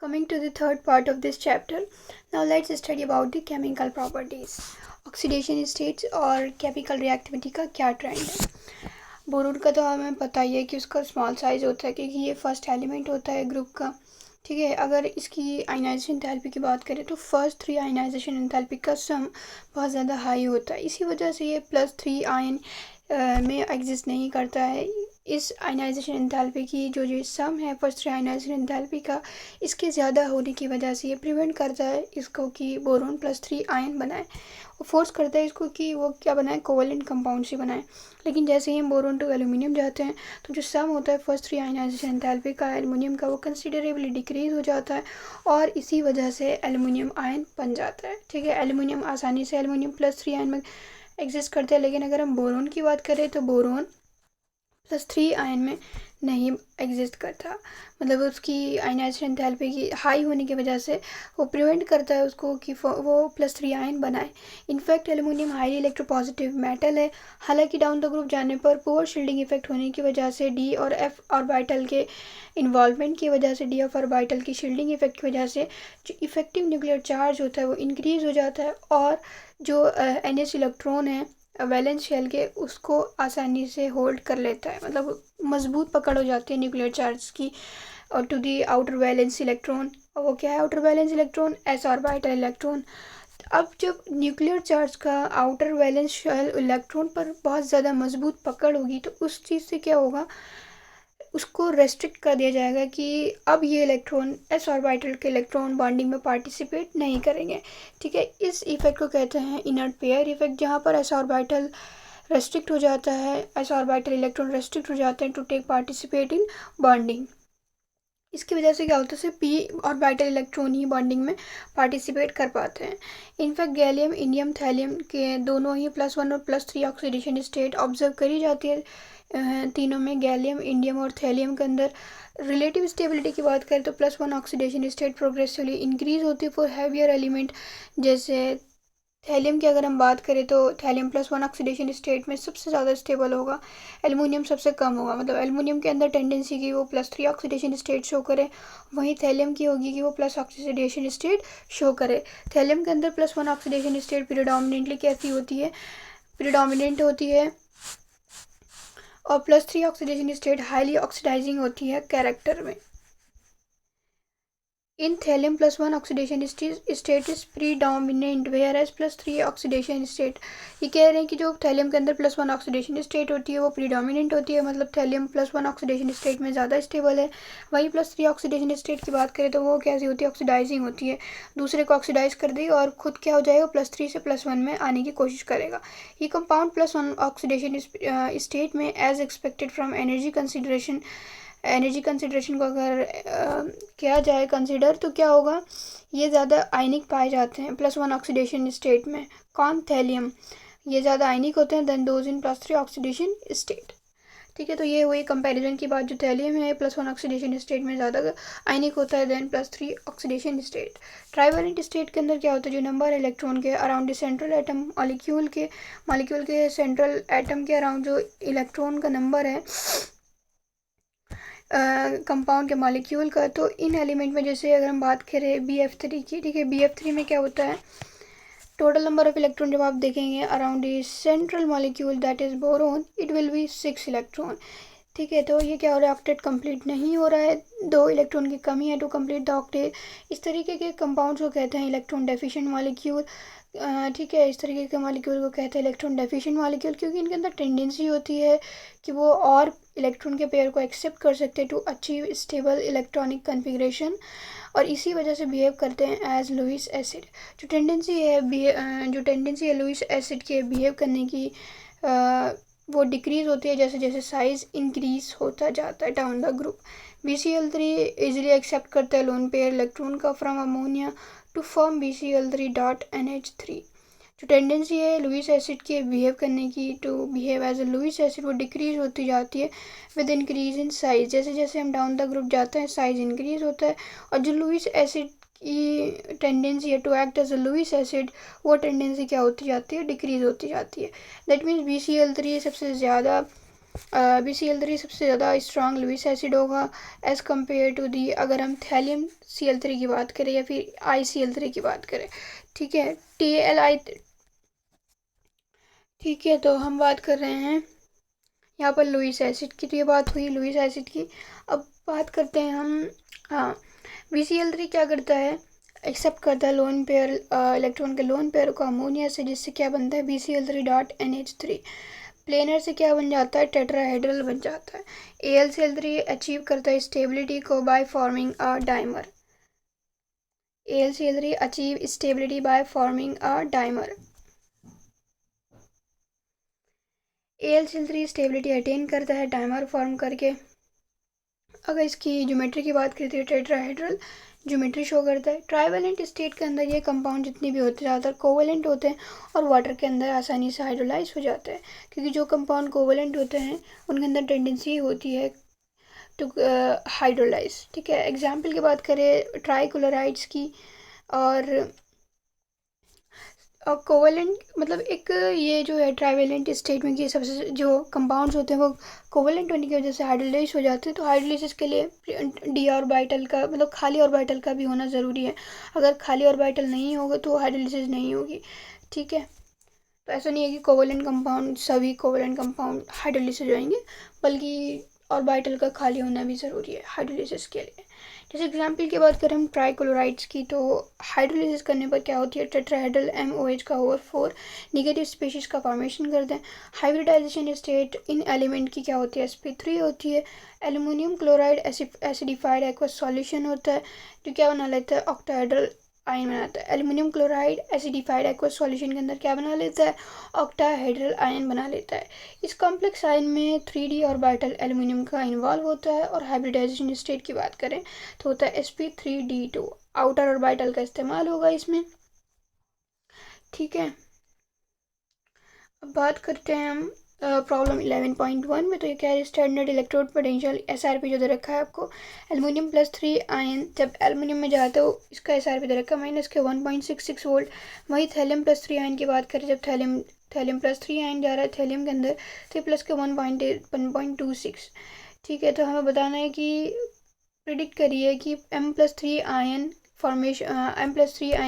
Coming to the third part of this chapter, now let's study about the chemical properties. Oxidation states और chemical reactivity का क्या trend है। Boron का तो हमें पता ही है कि उसका स्मॉल साइज होता है क्योंकि ये फर्स्ट एलिमेंट होता है ग्रुप का। ठीक है, अगर इसकी आयनाइजेशन एंथैल्पी की बात करें तो फर्स्ट 3 आयनाइजेशन एंथैल्पी का सम बहुत ज़्यादा हाई होता है, इसी वजह से ये +3 आयन में एग्जिस्ट नहीं करता है। इस आयनाइजेशन एंथैल्पी की जो सम है फर्स्ट 3 आयनाइजेशन एंथैल्पी का, इसके ज़्यादा होने की वजह से ये प्रिवेंट करता है इसको कि बोरोन +3 आयन बनाए, वो फोर्स करता है इसको कि वो क्या बनाए, कोवेलेंट कंपाउंड से बनाए। लेकिन जैसे ही हम बोरोन टू एल्यूमिनियम जाते हैं तो जो सम होता है फर्स्ट 3 आयनाइजेशन एंथैल्पी का एल्यूमिनियम का, वो कंसिडरेबली डिक्रीज हो जाता है और इसी वजह से एल्यूमिनियम आयन बन जाता है। ठीक है, एल्यूमिनियम आसानी से एल्यूमिनियम +3 आयन में एग्जिस्ट करते हैं, लेकिन अगर हम बोरोन की बात करें तो बोरोन +3 आयन में नहीं एग्जिस्ट करता। मतलब उसकी आयनाइजेशन एंथैल्पी की हाई होने की वजह से वो प्रिवेंट करता है उसको कि वो +3 आयन बनाए। In fact aluminium highly electropositive metal है। हालांकि डाउन द ग्रुप जाने पर पुअर शील्डिंग इफेक्ट होने की वजह से डी और एफ ऑर्बिटल के इन्वॉल्वमेंट की वजह से, डी एफ ऑर्बिटल की शील्डिंग इफेक्ट की वजह से जो इफेक्टिव न्यूक्लियर चार्ज होता है वो इंक्रीज हो जाता है और जो NH इलेक्ट्रॉन है वैलेंस शेल के, उसको आसानी से होल्ड कर लेता है। मतलब मजबूत पकड़ हो जाती है न्यूक्लियर चार्ज की और to the outer valence electron. और वो क्या है outer valence electron, s orbital electron. अब जब न्यूक्लियर चार्ज का आउटर वैलेंस शेल इलेक्ट्रॉन पर बहुत ज़्यादा मजबूत पकड़ होगी तो उस चीज़ से क्या होगा, उसको रेस्ट्रिक्ट कर दिया जाएगा कि अब ये इलेक्ट्रॉन s ऑर्बिटल के इलेक्ट्रॉन बॉन्डिंग में पार्टिसिपेट नहीं करेंगे। ठीक है, इस इफेक्ट को कहते हैं इनर्ट पेयर इफेक्ट, जहाँ पर s ऑर्बिटल रेस्ट्रिक्ट हो जाता है, s ऑर्बिटल इलेक्ट्रॉन रेस्ट्रिक्ट हो जाते हैं to take participate in bonding. इसकी वजह से क्या होता है, सिर्फ p ऑर्बिटल इलेक्ट्रॉन ही बॉन्डिंग में पार्टिसिपेट कर पाते हैं। इनफैक्ट गैलियम, इंडियम, थैलियम के दोनों ही +1 और +3 ऑक्सीडेशन स्टेट ऑब्जर्व करी जाती है। तीनों में गैलियम, इंडियम और थैलियम के अंदर रिलेटिव स्टेबिलिटी की बात करें तो +1 ऑक्सीडेशन स्टेट प्रोग्रेसिवली इंक्रीज होती है फॉर हैवियर एलिमेंट। जैसे थैलियम की अगर हम बात करें तो थैलियम +1 ऑक्सीडेशन स्टेट में सबसे ज़्यादा स्टेबल होगा, एल्युमिनियम सबसे कम होगा। मतलब एल्युमिनियम के अंदर टेंडेंसी की वो +3 ऑक्सीडेशन स्टेट शो करे, वहीं थैलियम की होगी कि वो + ऑक्सीडेशन स्टेट शो करे। थैलियम के अंदर +1 ऑक्सीडेशन स्टेट प्रीडोमिनेंटली कैसी होती है, प्रीडोमिनेंट होती है और +3 ऑक्सीडेशन स्टेट हाईली ऑक्सीडाइजिंग होती है कैरेक्टर में। In thallium +1 oxidation state is predominant whereas +3 oxidation state. ये कह रहे हैं कि जो थैलियम के अंदर +1 ऑक्सीडेशन स्टेट होती है वो प्रीडोमिनेंट होती है, मतलब थैलियम +1 ऑक्सीडेशन स्टेट में ज़्यादा स्टेबल है। वहीं +3 ऑक्सीडेशन स्टेट की बात करें तो वो कैसी होती है, ऑक्सीडाइजिंग होती है, दूसरे को ऑक्सीडाइज कर देगी और खुद क्या हो जाएगा, +3 से +1 में आने की कोशिश करेगा। ये कंपाउंड +1 ऑक्सीडेशन स्टेट में as expected from energy consideration को अगर किया जाए कंसिडर तो क्या होगा, ये ज़्यादा आयनिक पाए जाते हैं +1 ऑक्सीडेशन स्टेट में। कौन, थैलियम, ये ज़्यादा आयनिक होते हैं than those in +3 oxidation state. ठीक है, तो ये हुई कंपैरिजन की बात। जो थैलियम है +1 ऑक्सीडेशन स्टेट में ज़्यादा आयनिक होता है than +3 oxidation state. Trivalent state के अंदर क्या होता है, जो नंबर इलेक्ट्रॉन के around the central atom, molecule के सेंट्रल एटम के अराउंड जो इलेक्ट्रॉन का नंबर है कंपाउंड के मॉलिक्यूल का, तो इन एलिमेंट में जैसे अगर हम बात करें BF3 की, ठीक है, BF3 में क्या होता है, टोटल नंबर ऑफ इलेक्ट्रॉन जब आप देखेंगे around the central molecule that is boron, it will be 6 electron. ठीक है, तो ये क्या हो रहा है, ऑक्टेट कंप्लीट नहीं हो रहा है, 2 इलेक्ट्रॉन की कमी है टू कंप्लीट द ऑक्टेट। इस तरीके के कंपाउंड्स को कहते हैं इलेक्ट्रॉन डेफिशिएंट मॉलिक्यूल। ठीक है, इस तरीके के मॉलिक्यूल को कहते हैं इलेक्ट्रॉन डेफिशिएंट मॉलिक्यूल, क्योंकि इनके अंदर टेंडेंसी होती है कि वो और इलेक्ट्रॉन के पेयर को एक्सेप्ट कर सकते हैं to achieve stable electronic configuration, और इसी वजह से बिहेव करते हैं एज लुईस एसिड। जो टेंडेंसी है लुईस एसिड के बिहेव करने की, वो डिक्रीज होती है जैसे जैसे साइज इंक्रीज होता जाता है down the group. BCl3 easily accept करता है लोन पेयर इलेक्ट्रॉन का from ammonia to form BCl3.NH3। जो टेंडेंसी है लुईस एसिड के बिहेव करने की to behave as a Lewis acid, वो डिक्रीज होती जाती है विद इंक्रीज इन साइज। जैसे जैसे हम डाउन द ग्रुप जाते हैं साइज इंक्रीज होता है, और जो लुईस एसिड की टेंडेंसी है to act as a Lewis acid, वो टेंडेंसी क्या होती जाती है, डिक्रीज होती जाती है। दैट मीन्स BCl3 सबसे ज़्यादा BCl3 सबसे ज़्यादा स्ट्रॉन्ग लुईस एसिड होगा एज़ कम्पेयर टू दी, अगर हम थैलियम Cl3 की बात करें या फिर ICl3 की बात करें। ठीक है, TLI। ठीक है, तो हम बात कर रहे हैं यहाँ पर लुईस एसिड की, तो ये बात हुई लुईस एसिड की। अब बात करते हैं हम, हाँ, BCl3 क्या करता है, एक्सेप्ट करता है लोन पेयर, इलेक्ट्रॉन के लोन पेयर को अमोनिया से, जिससे क्या बनता है BCl3.NH3। प्लेनर से क्या बन जाता है, टेट्राहेड्रल बन जाता है। AlCl3 अचीव करता है स्टेबिलिटी को by forming a dimer. AlCl3 achieve stability by forming a dimer. AlCl3 stability attain करता है डाइमर फॉर्म करके। अगर इसकी ज्योमेट्री की बात करें तो टेट्राहेड्रल ज्योमेट्री शो करता है। ट्राइवेलेंट स्टेट के अंदर ये कंपाउंड जितने भी होते हैं ज़्यादातर कोवेलेंट होते हैं और वाटर के अंदर आसानी से हाइड्रोलाइज हो जाते हैं, क्योंकि जो कंपाउंड कोवेलेंट होते हैं उनके अंदर टेंडेंसी होती है टू हाइड्रोलाइज। ठीक है, एग्जाम्पल की बात करें ट्राइक्लोराइड्स की, और कोवेलेंट मतलब एक ये जो है ट्राइवेलेंट स्टेट में, कि सबसे जो कंपाउंड्स होते हैं वो कोवेलेंट होने की वजह से हाइड्रोलाइज हो जाते हैं। तो हाइड्रोलाइसिस के लिए डी ऑर्बिटल का मतलब खाली ऑर्बिटल का भी होना ज़रूरी है। अगर खाली ऑर्बिटल नहीं होगा तो हाइड्रोलाइसिस नहीं होगी। ठीक है, तो ऐसा नहीं है कि कोवेलेंट कंपाउंड सभी कोवेलेंट कंपाउंड हाइड्रोलाइसिस हो जाएंगे, बल्कि ऑर्बिटल का खाली होना भी ज़रूरी है हाइड्रोलाइसिस के लिए। जैसे एग्जाम्पल की बात करें हम ट्राइक्लोराइड्स की, तो हाइड्रोलाइसिस करने पर क्या होती है, टेट्राहेड्रल MOH का ओवर 4 निगेटिव स्पीशीज़ का फॉर्मेशन करते हैं। हाइब्रिडाइजेशन स्टेट इन एलिमेंट की क्या होती है, sp3 होती है। Aluminium chloride acidified aqueous solution होता है, जो क्या बना लेता है, ऑक्टाहेड्रल आयन बनाता है। Aluminium chloride acidified aqueous solution के अंदर क्या बना लेता है, ऑक्टाहेड्रल आयन बना लेता है। इस कॉम्प्लेक्स आयन में 3d ऑर्बिटल एल्युमिनियम का इन्वॉल्व होता है। और हाइब्रिडाइजेशन स्टेट की बात करें तो होता है sp3d2, आउटर ऑर्बिटल का इस्तेमाल होगा इसमें। ठीक है, अब बात करते हैं हम प्रॉब्लम 11.1 में। तो ये क्या है, स्टैंडर्ड इलेक्ट्रोड पोटेंशियल SRP जो दे रखा है आपको, एल्युमिनियम+3 आयन जब एल्युमिनियम में जाता है तो इसका SRP दे रखा है माइनस के 1.66 वोल्ट। वही थैलियम+3 आयन की बात करें, जब थैलियम+3 आयन जा रहा है थैलियम के अंदर तो प्लस के 1.26। ठीक है, तो हमें बताना है कि प्रिडिक्ट करिए कि M+3 आयन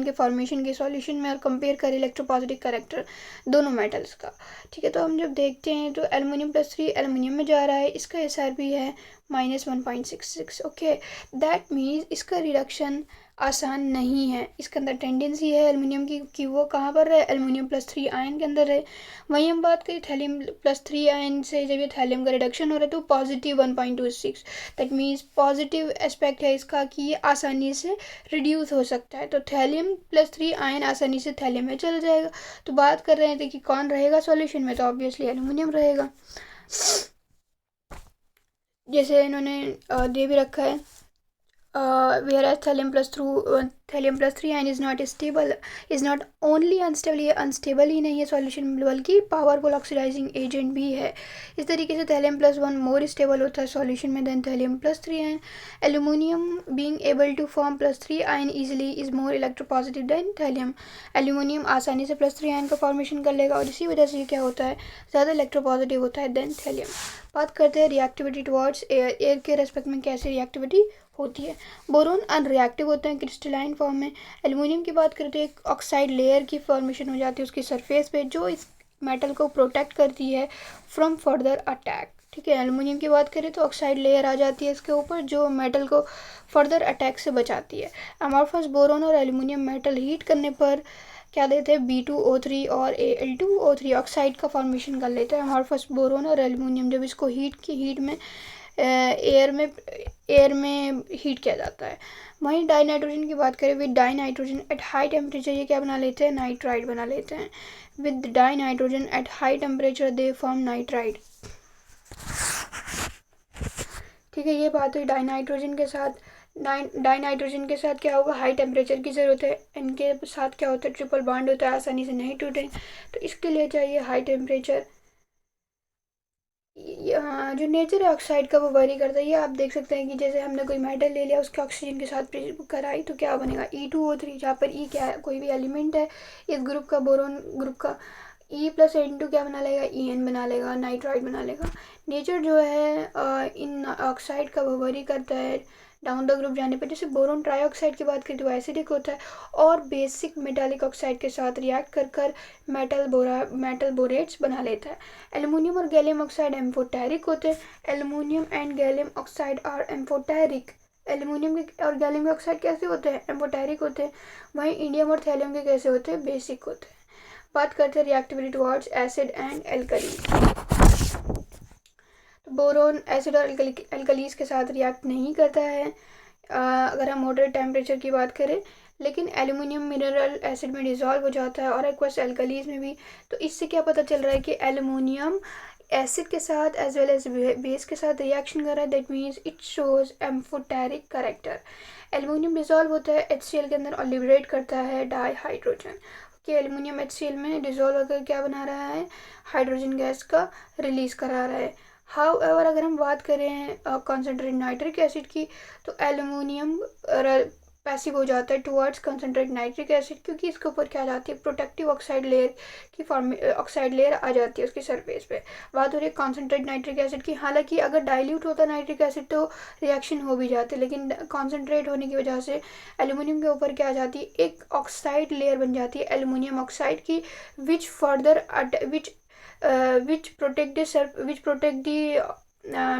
के फॉर्मेशन के सॉल्यूशन में, और कंपेयर करें इलेक्ट्रोपॉजिटिव कैरेक्टर दोनों मेटल्स का। ठीक है, तो हम जब देखते हैं तो एल्युमिनियम+3 एल्युमिनियम में जा रहा है, इसका SRP है -1.66। ओके, दैट मीन्स इसका रिडक्शन आसान नहीं है। इसके अंदर टेंडेंसी है एल्युमिनियम की कि वो कहाँ पर रहे, एल्युमिनियम+3 आयन के अंदर है। वहीं हम बात करें थैलियम+3 आयन से, जब ये थैलियम का रिडक्शन हो रहा है तो positive 1.26, that means positive aspect है इसका कि ये आसानी से रिड्यूस हो सकता है। तो थैलियम+3 आयन आसानी से थैलियम में चल जाएगा। तो बात कर रहे थे कि कौन रहेगा सॉल्यूशन में, तो ऑब्वियसली एल्युमिनियम रहेगा। जैसे इन्होंने दे भी रखा है, whereas thallium ion is not only unstable, ये अनस्टेबल ही नहीं है सॉल्यूशन बल्कि पावरफुल ऑक्सीडाइजिंग एजेंट भी है। इस तरीके से थैलियम+1 मोर स्टेबल होता है सॉल्यूशन में then thallium ion. Aluminium being able to form +3 ion easily is more electropositive than thallium. Aluminium आसानी से +3 आयन का फॉर्मेशन कर लेगा और इसी वजह से क्या होता है, ज़्यादा इलेक्ट्रोपॉजिटिव होता है देन थैलियम। बात करते हैं रिएक्टिविटी टुवर्ड्स एयर, एयर के रेस्पेक्ट में कैसे रिएक्टिविटी होती है। बोरोन अनरिएक्टिव होते हैं क्रिस्टलाइन फॉर्म में। एल्युमिनियम की बात करें तो एक ऑक्साइड लेयर की फॉर्मेशन हो जाती है उसकी सरफेस पे, जो इस मेटल को प्रोटेक्ट करती है फ्रॉम फर्दर अटैक। ठीक है, एल्युमिनियम की बात करें तो ऑक्साइड लेयर आ जाती है इसके ऊपर जो मेटल को फर्दर अटैक से बचाती है। अमॉर्फस बोरोन और एल्युमिनियम मेटल हीट करने पर क्या देते हैं, B2O3 और Al2O3 ऑक्साइड का फॉर्मेशन कर लेते हैं। अमॉर्फस बोरोन और एल्युमिनियम जब इसको हीट में एयर में हीट किया जाता है। वहीं डाई नाइट्रोजन की बात करें, with die nitrogen at high temperature ये क्या बना लेते हैं, नाइट्राइड बना लेते हैं। With die nitrogen at high temperature they form nitride. ठीक है, ये बात हुई डाई नाइट्रोजन के साथ। डाई नाइट्रोजन के साथ क्या होगा, हाई टेम्परेचर की ज़रूरत है। इनके साथ क्या होता है, ट्रिपल बॉन्ड होता है, आसानी से नहीं टूटे, तो इसके लिए चाहिए हाई टेम्परेचर। जो नेचर है ऑक्साइड का वो वेरी करता है। ये आप देख सकते हैं कि जैसे हमने कोई मेटल ले लिया उसके ऑक्सीजन के साथ कराई तो क्या बनेगा, E2O3, जहाँ पर E क्या है, कोई भी एलिमेंट है इस ग्रुप का, बोरोन ग्रुप का। E+N2 क्या बना लेगा, En बना लेगा, नाइट्राइड बना लेगा। नेचर जो है इन ऑक्साइड का भवरी करता है डाउन द ग्रुप जाने पर। जैसे बोरोन ट्राईऑक्साइड की बात करें तो एसिडिक होता है और बेसिक मेटालिक ऑक्साइड के साथ रिएक्ट कर कर मेटल बोरेट्स बना लेता है। एल्युमिनियम और गैलियम ऑक्साइड एम्फोटेरिक होते हैं। Aluminium and gallium oxide are amphoteric. Aluminium के और गैलियम के ऑक्साइड कैसे होते हैं, एम्फोटेरिक होते हैं। वहीं इंडियम और थैलियम के कैसे होते हैं, बेसिक होते हैं। बात करते हैं reactivity towards acid and alkali. तो बोरोन एसिड और एल्कलीज के साथ रिएक्ट नहीं करता है अगर हम मॉडरेट टेम्परेचर की बात करें, लेकिन एल्युमिनियम मिनरल एसिड में डिज़ोल्व हो जाता है और एक्वस एल्कलीज में भी। तो इससे क्या पता चल रहा है कि एल्युमिनियम एसिड के साथ एज वेल एज बेस के साथ रिएक्शन कर रहा है। That means it shows amphoteric character. Aluminium dissolve होता है HCl के अंदर और लिबरेट करता है डाई हाइड्रोजन। कि एल्युमिनियम HCl में डिज़ोल्व होकर क्या बना रहा है, हाइड्रोजन गैस का रिलीज करा रहा है। हाउएवर अगर हम बात करें कॉन्सेंट्रेट नाइट्रिक एसिड की, तो एल्युमिनियम पैसिव हो जाता है टुवर्ड्स कंसनट्रेट नाइट्रिक एसिड, क्योंकि इसके ऊपर क्या आ जाती है, प्रोटेक्टिव ऑक्साइड लेयर की ऑक्साइड लेयर आ जाती है उसकी सरफेस पे। बात हो रही है कॉन्सेंट्रेट नाइट्रिक एसिड की। हालांकि अगर डाइल्यूट होता नाइट्रिक एसिड तो रिएक्शन हो भी जाती है, लेकिन कॉन्सेंट्रेट होने की वजह से एल्युमिनियम के ऊपर क्या आ जाती है, एक ऑक्साइड लेयर बन जाती है एल्युमिनियम ऑक्साइड की, which further which protect the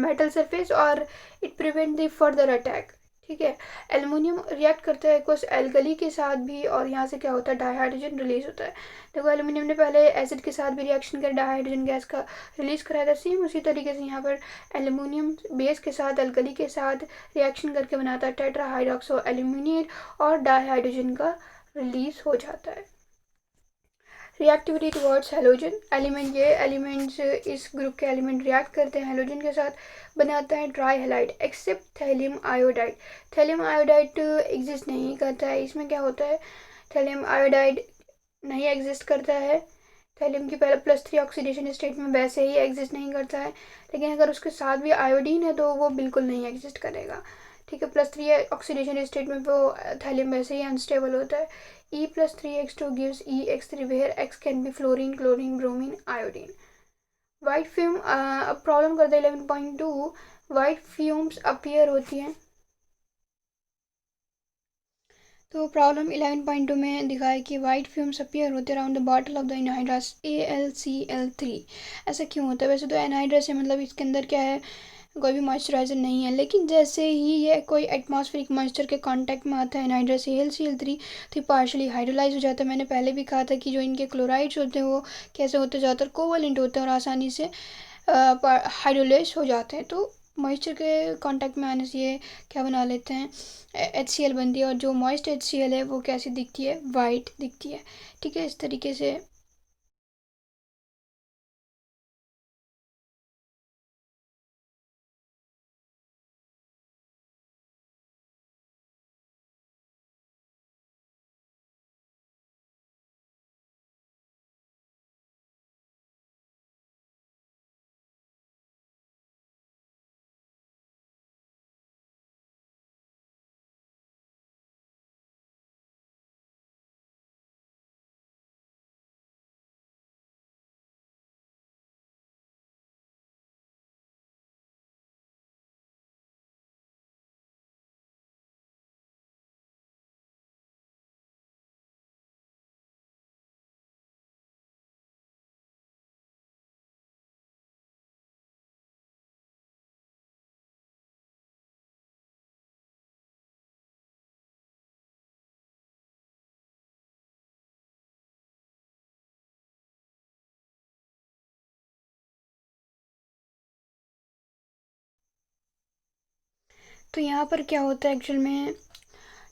metal surface और it prevent the further attack। ठीक है। एल्युमिनियम रिएक्ट करता है कुछ एल्कली के साथ भी और यहाँ से क्या होता है, डाइहाइड्रोजन रिलीज होता है। देखो एल्युमिनियम ने पहले एसिड के साथ भी रिएक्शन कर डाइहाइड्रोजन गैस का रिलीज कराया था। सेम उसी तरीके से यहाँ पर एल्युमिनियम बेस के साथ एल्कली के साथ रिएक्शन करके बनाता है टेट्राहाइड्रोक्सो एल्यूमिनेट और डाइहाइड्रोजन का रिलीज हो जाता है। रिएक्टिविटी टुवर्ड्स हेलोजन एलिमेंट, ये एलिमेंट्स इस ग्रुप के एलिमेंट रिएक्ट करते हैं हेलोजन के साथ, बनाता है trihalide except thallium iodide. Thallium iodide exist नहीं करता है। इसमें क्या होता है, थैलियम आयोडाइड नहीं एग्जिस्ट करता है। थैलियम की पहले +3 ऑक्सीडेशन स्टेट में वैसे ही एग्जिस्ट नहीं करता है, लेकिन अगर उसके साथ भी आयोडीन है तो वो बिल्कुल नहीं एग्जिस्ट करेगा। ठीक है। +3 ऑक्सीडेशन स्टेट में वो थैलियम वैसे ही अनस्टेबल होता है। E+3X2 gives EX3 where X can be fluorine, chlorine, bromine, iodine. White fume अब प्रॉब्लम करते हैं 11.2। वाइट फ्यूम्स अपीयर होती हैं। तो प्रॉब्लम 11.2 में दिखाया कि वाइट फ्यूम्स अपीयर होते हैं around the bottle of the anhydrous AlCl3। ऐसा क्यों होता है, वैसे तो एनहाइड्रस है मतलब इसके अंदर क्या है, कोई भी मॉइस्चराइज़र नहीं है, लेकिन जैसे ही ये कोई एटमॉस्फेरिक मॉइस्चर के कांटेक्ट में आता है एनहाइड्रस AlCl3 तो पार्शली हाइड्रोलाइज हो जाता है। मैंने पहले भी कहा था कि जो इनके क्लोराइड्स होते हैं वो कैसे होते, ज़्यादातर कोवलेंट होते हैं और आसानी से हाइड्रोलाइज हो जाते हैं। तो मॉइस्चर के कांटेक्ट में आने से ये क्या बना लेते हैं, HCl बनती है और जो मॉइस्ट HCl है वो कैसी दिखती है, वाइट दिखती है। ठीक है। इस तरीके से तो यहाँ पर क्या होता है एक्चुअल में,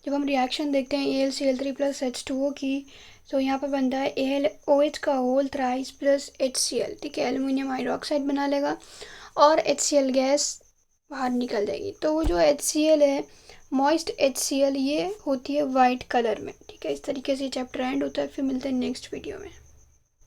जब हम रिएक्शन देखते हैं AlCl3 + H2O की, तो यहाँ पर बनता है AlOH का होल थ्राइस + HCl। ठीक है। एल्युमिनियम हाइड्रोक्साइड बना लेगा और HCl गैस बाहर निकल जाएगी। तो वो जो HCl है, मॉइस्ट HCl, ये होती है वाइट कलर में। ठीक है। इस तरीके से चैप्टर एंड होता है। फिर मिलते हैं नेक्स्ट वीडियो में।